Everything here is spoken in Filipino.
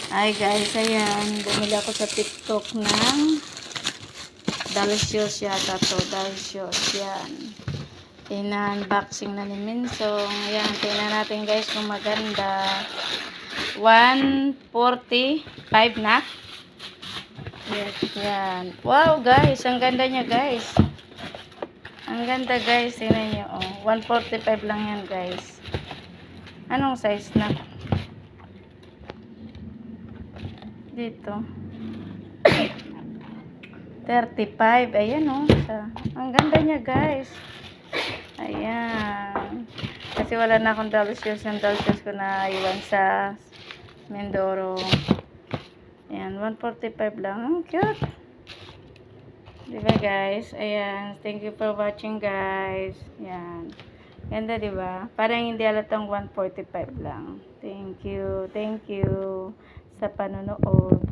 Ay guys, ayan. Bumili ako sa TikTok ng Dalsios yata to. Dalsios. Yan. Ina-unboxing na ni Minsong. Ayan. Tingnan natin guys kung maganda. 145 na. Yes, yan. Wow guys. Ang ganda niya guys. Ang ganda guys. Tingnan nyo. Oh. 145 lang yan guys. Anong size na? Dito 35. Ayan o. Ang ganda niya guys. Ayan. Kasi wala na akong Dalsios. Yung Dalsios ko na iwan sa Mindoro. Ayan. 145 lang. Ang cute. Diba guys? Ayan. Thank you for watching guys. Ayan. Ganda diba? Parang hindi alatang 145 lang. Thank you. Thank you sa panonood.